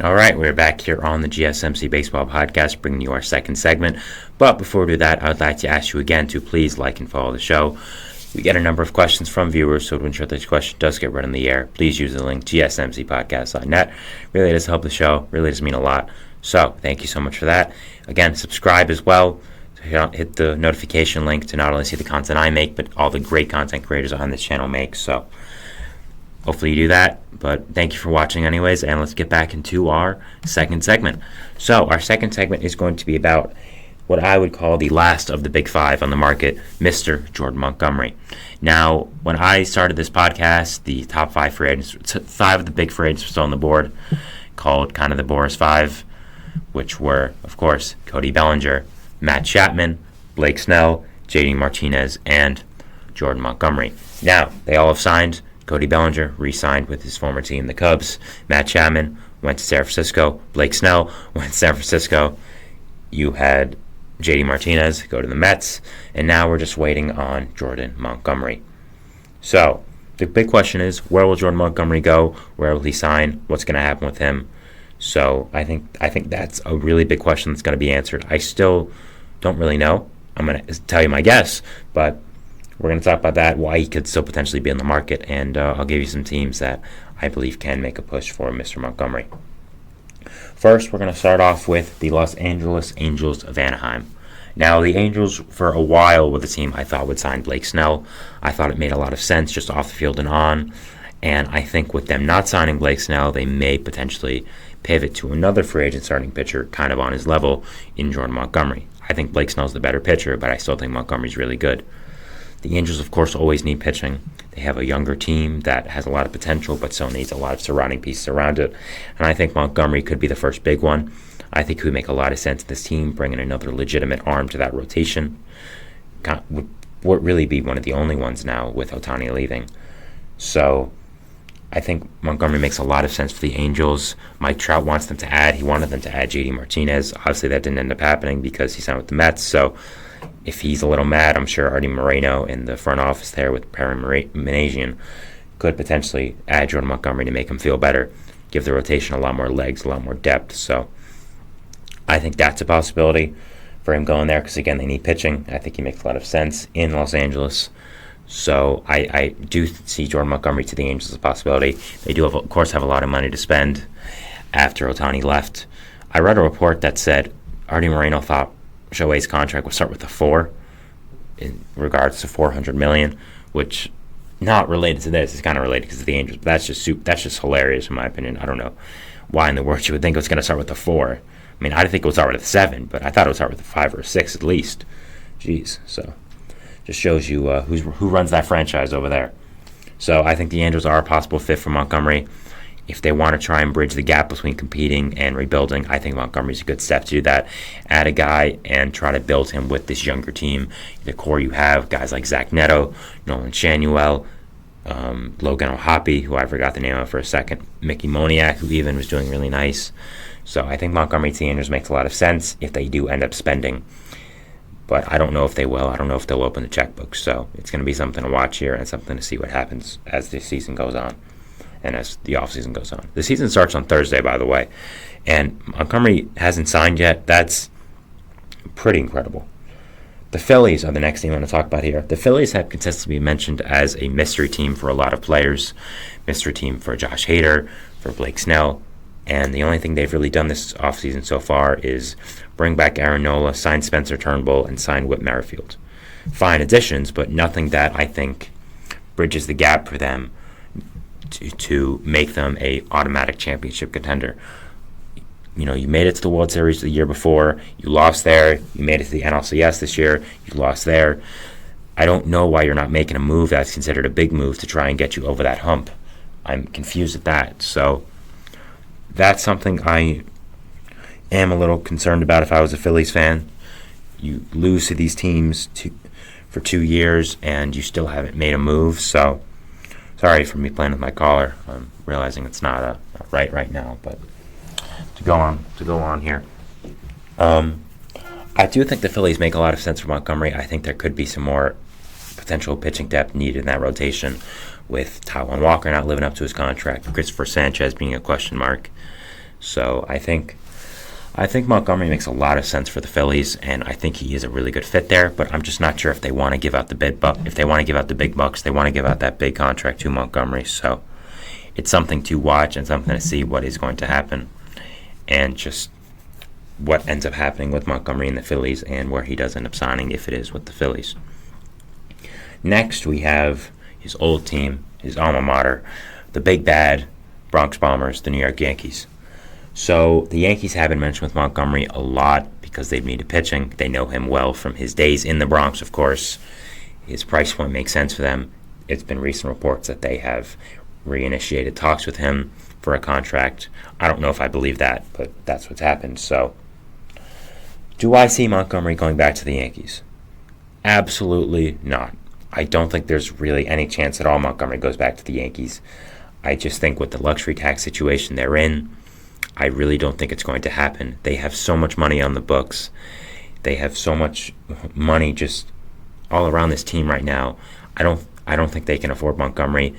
All right, we're back here on the GSMC Baseball Podcast, bringing you our second segment. But before we do that, I would like to ask you again to please like and follow the show. We get a number of questions from viewers, so to ensure this question does get read on the air, please use the link gsmcpodcast.net. Really does help the show, really does mean a lot. So thank you so much for that. Again, subscribe as well. Hit the notification link to not only see the content I make, but all the great content creators on this channel make. So hopefully you do that, but thank you for watching anyways, and let's get back into our second segment. So our second segment is going to be about what I would call the last of the big five on the market, Mr. Jordan Montgomery. Now, when I started this podcast, the top five free agents, five of the big free agents were still on the board, called kind of the Boris Five, which were, of course, Cody Bellinger, Matt Chapman, Blake Snell, JD Martinez, and Jordan Montgomery. Now, they all have signed. Cody Bellinger re-signed with his former team, the Cubs. Matt Chapman went to San Francisco. Blake Snell went to San Francisco. You had JD Martinez go to the Mets. And now we're just waiting on Jordan Montgomery. So the big question is, where will Jordan Montgomery go? Where will he sign? What's going to happen with him? So I think that's a really big question that's going to be answered. I still don't really know. I'm going to tell you my guess, but we're going to talk about that, why he could still potentially be in the market, and I'll give you some teams that I believe can make a push for Mr. Montgomery. First, we're going to start off with the Los Angeles Angels of Anaheim. Now, the Angels, for a while, were the team I thought would sign Blake Snell. I thought it made a lot of sense just off the field and on, and I think with them not signing Blake Snell, they may potentially pivot to another free agent starting pitcher kind of on his level in Jordan Montgomery. I think Blake Snell's the better pitcher, but I still think Montgomery's really good. The Angels, of course, always need pitching. They have a younger team that has a lot of potential, but still needs a lot of surrounding pieces around it. And I think Montgomery could be the first big one. I think he would make a lot of sense in this team, bringing another legitimate arm to that rotation. Would really be one of the only ones now with Ohtani leaving. So I think Montgomery makes a lot of sense for the Angels. Mike Trout wants them to add. He wanted them to add JD Martinez. Obviously, that didn't end up happening because he signed with the Mets. So if he's a little mad, I'm sure Artie Moreno in the front office there with Perry Managian could potentially add Jordan Montgomery to make him feel better, give the rotation a lot more legs, a lot more depth. So I think that's a possibility for him going there because, again, they need pitching. I think he makes a lot of sense in Los Angeles. So I do see Jordan Montgomery to the Angels as a possibility. They do, of course, have a lot of money to spend after Ohtani left. I read a report that said Artie Moreno thought Shohei's contract would start with a 4 in regards to $400 million, which not related to this. It's kind of related because of the Angels, but that's just hilarious in my opinion. I don't know why in the world you would think it was going to start with a 4. I mean, I didn't think it would start with a 7, but I thought it would start with a 5 or a 6 at least. Jeez, so just shows you who runs that franchise over there. So I think the Angels are a possible fit for Montgomery. If they want to try and bridge the gap between competing and rebuilding, I think Montgomery's a good step to do that. Add a guy and try to build him with this younger team. The core you have, guys like Zach Neto, Nolan Shanuel, Logan O'Hoppe, who I forgot the name of for a second, Mickey Moniak, who even was doing really nice. So I think Montgomery to the Angels makes a lot of sense if they do end up spending. But I don't know if they will. I don't know if they'll open the checkbook. So it's going to be something to watch here and something to see what happens as the season goes on and as the offseason goes on. The season starts on Thursday, by the way, and Montgomery hasn't signed yet. That's pretty incredible. The Phillies are the next team I want to talk about here. The Phillies have consistently been mentioned as a mystery team for a lot of players. Mystery team for Josh Hader, for Blake Snell. And the only thing they've really done this offseason so far is bring back Aaron Nola, sign Spencer Turnbull, and sign Whit Merrifield. Fine additions, but nothing that I think bridges the gap for them to make them a automatic championship contender. You know, you made it to the World Series the year before. You lost there. You made it to the NLCS this year. You lost there. I don't know why you're not making a move that's considered a big move to try and get you over that hump. I'm confused at that. So that's something I am a little concerned about if I was a Phillies fan. You lose to these teams for 2 years and you still haven't made a move. So sorry for me playing with my collar. I'm realizing it's not right now, but to go on here. I do think the Phillies make a lot of sense for Montgomery. I think there could be some more potential pitching depth needed in that rotation with Taijuan Walker not living up to his contract, Christopher Sanchez being a question mark. So I think Montgomery makes a lot of sense for the Phillies, and I think he is a really good fit there. But I'm just not sure if they want to give out the if they want to give out the big bucks, they want to give out that big contract to Montgomery. So it's something to watch and something to see what is going to happen, and just what ends up happening with Montgomery and the Phillies, and where he does end up signing if it is with the Phillies. Next, we have his old team, his alma mater, the big bad Bronx Bombers, the New York Yankees. So the Yankees have been mentioned with Montgomery a lot because they've needed pitching. They know him well from his days in the Bronx, of course. His price point makes sense for them. It's been recent reports that they have reinitiated talks with him for a contract. I don't know if I believe that, but that's what's happened. So do I see Montgomery going back to the Yankees? Absolutely not. I don't think there's really any chance at all Montgomery goes back to the Yankees. I just think with the luxury tax situation they're in, I really don't think it's going to happen. They have so much money on the books. They have so much money just all around this team right now. I don't think they can afford Montgomery.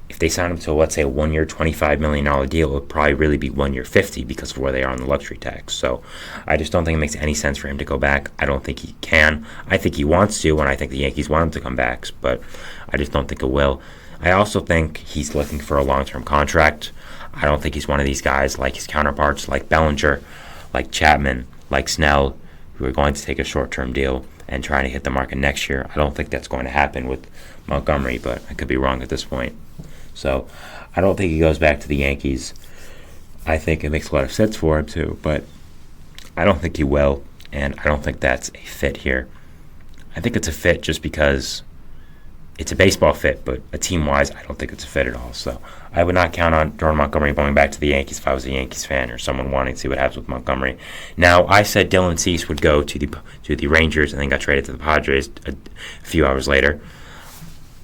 If they sign him to, let's say, a 1 year, $25 million deal, it would probably really be 1 year, $50 because of where they are on the luxury tax. So I just don't think it makes any sense for him to go back. I don't think he can. I think he wants to, and I think the Yankees want him to come back, but I just don't think it will. I also think he's looking for a long-term contract. I don't think he's one of these guys like his counterparts, like Bellinger, like Chapman, like Snell, who are going to take a short-term deal and trying to hit the market next year. I don't think that's going to happen with Montgomery, but I could be wrong at this point. So I don't think he goes back to the Yankees. I think it makes a lot of sense for him too, but I don't think he will, and I don't think that's a fit here. I think it's a fit just because it's a baseball fit, but a team-wise, I don't think it's a fit at all. So I would not count on Jordan Montgomery going back to the Yankees if I was a Yankees fan or someone wanting to see what happens with Montgomery. Now, I said Dylan Cease would go to the Rangers and then got traded to the Padres a few hours later.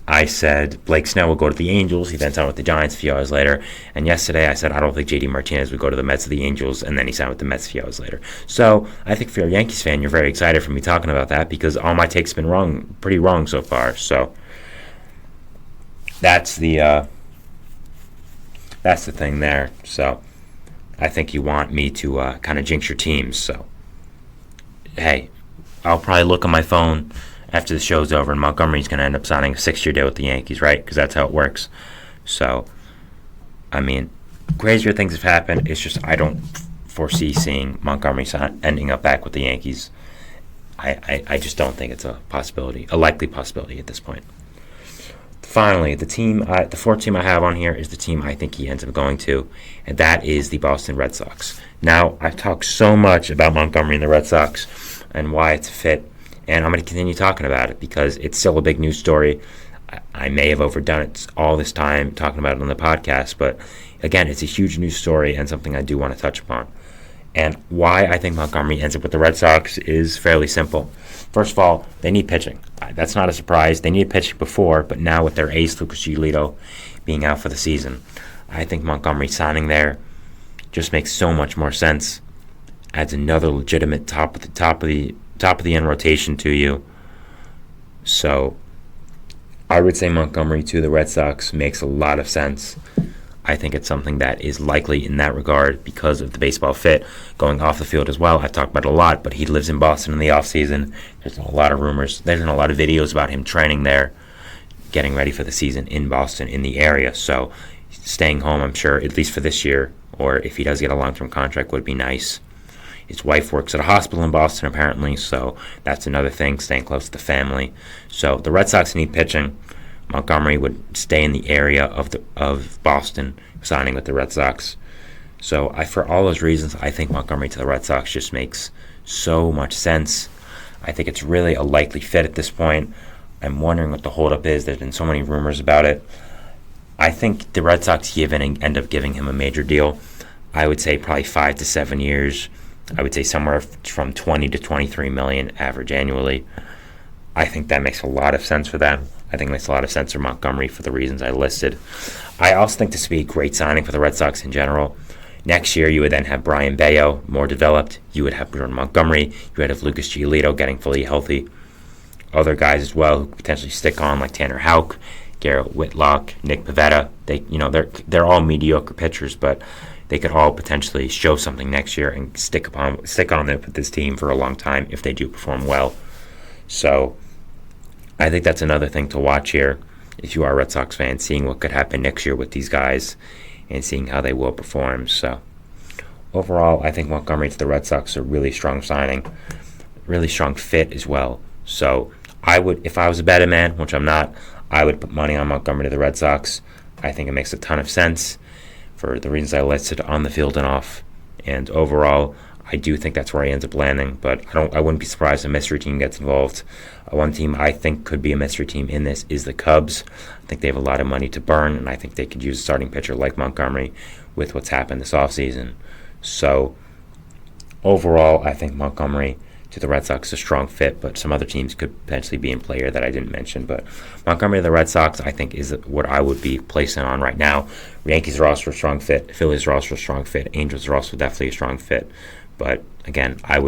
I said Blake Snell would go to the Angels. He then signed with the Giants a few hours later. And yesterday I said I don't think J.D. Martinez would go to the Mets or the Angels, and then he signed with the Mets a few hours later. So I think if you're a Yankees fan, you're very excited for me talking about that because all my takes have been wrong, pretty wrong so far. So that's the thing there. So I think you want me to kind of jinx your teams. So hey, I'll probably look on my phone after the show's over, and Montgomery's going to end up signing a 6-year deal with the Yankees, right? Because that's how it works. So, I mean, crazier things have happened. It's just I don't foresee seeing Montgomery ending up back with the Yankees. I just don't think it's a possibility, a likely possibility at this point. Finally, the fourth team I have on here is the team I think he ends up going to, and that is the Boston Red Sox. Now, I've talked so much about Montgomery and the Red Sox and why it's a fit, and I'm going to continue talking about it because it's still a big news story. I may have overdone it all this time talking about it on the podcast, but again, it's a huge news story and something I do want to touch upon. And why I think Montgomery ends up with the Red Sox is fairly simple. First of all, they need pitching. That's not a surprise. They needed pitching before, but now with their ace, Lucas Giolito, being out for the season, I think Montgomery signing there just makes so much more sense. Adds another legitimate top of the end rotation to you. So I would say Montgomery to the Red Sox makes a lot of sense. I think it's something that is likely in that regard because of the baseball fit going off the field as well. I've talked about it a lot, but he lives in Boston in the offseason. There's a lot of rumors. There's been a lot of videos about him training there, getting ready for the season in Boston, in the area. So staying home, I'm sure, at least for this year, or if he does get a long-term contract, would be nice. His wife works at a hospital in Boston, apparently, so that's another thing, staying close to the family. So the Red Sox need pitching. Montgomery would stay in the area of Boston, signing with the Red Sox. So for all those reasons, I think Montgomery to the Red Sox just makes so much sense. I think it's really a likely fit at this point. I'm wondering what the holdup is. There's been so many rumors about it. I think the Red Sox end up giving him a major deal. I would say probably 5 to 7 years. I would say somewhere from 20 to 23 million average annually. I think that makes a lot of sense for them. I think it makes a lot of sense for Montgomery for the reasons I listed. I also think this would be a great signing for the Red Sox in general. Next year, you would then have Brian Bayo, more developed. You would have Jordan Montgomery. You would have Lucas Giolito getting fully healthy. Other guys as well who potentially stick on, like Tanner Houck, Garrett Whitlock, Nick Pivetta. They're all mediocre pitchers, but they could all potentially show something next year and stick on it with this team for a long time if they do perform well. So I think that's another thing to watch here if you are a Red Sox fan, seeing what could happen next year with these guys and seeing how they will perform. So overall, I think Montgomery to the Red Sox is a really strong signing, really strong fit as well. So I would, if I was a betting man, which I'm not, I would put money on Montgomery to the Red Sox. I think it makes a ton of sense for the reasons I listed on the field and off. And overall, I do think that's where he ends up landing, but I wouldn't be surprised if a mystery team gets involved. One team I think could be a mystery team in this is the Cubs. I think they have a lot of money to burn, and I think they could use a starting pitcher like Montgomery with what's happened this offseason. So overall, I think Montgomery to the Red Sox is a strong fit, but some other teams could potentially be in play here that I didn't mention. But Montgomery to the Red Sox, I think, is what I would be placing on right now. Yankees are also a strong fit. Phillies are also a strong fit. Angels are also definitely a strong fit. But again, I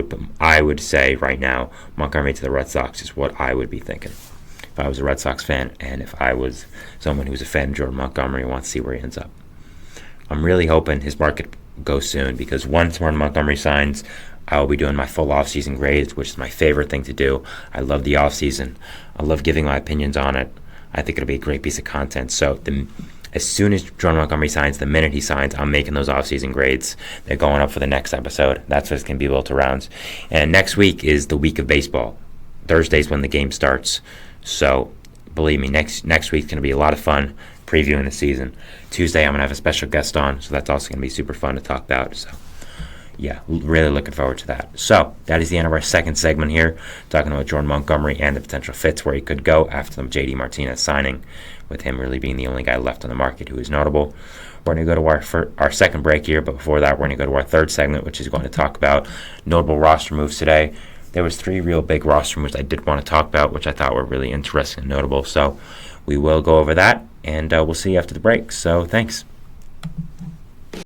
would say right now, Montgomery to the Red Sox is what I would be thinking if I was a Red Sox fan, and if I was someone who's a fan of Jordan Montgomery and wants to see where he ends up. I'm really hoping his market goes soon, because once Jordan Montgomery signs, I will be doing my full offseason grades, which is my favorite thing to do. I love the offseason. I love giving my opinions on it. I think it'll be a great piece of content. So as soon as Jordan Montgomery signs, the minute he signs, I'm making those offseason grades. They're going up for the next episode. That's what's going to be built around. And next week is the week of baseball. Thursday's when the game starts. So believe me, next week's going to be a lot of fun previewing the season. Tuesday, I'm going to have a special guest on, so that's also going to be super fun to talk about. So yeah, really looking forward to that. So that is the end of our second segment here, talking about Jordan Montgomery and the potential fits where he could go after the J.D. Martinez signing, with him really being the only guy left on the market who is notable. We're going to go to our second break here, but before that, we're going to go to our third segment, which is going to talk about notable roster moves today. There was 3 real big roster moves I did want to talk about, which I thought were really interesting and notable. So we will go over that, and we'll see you after the break. So thanks.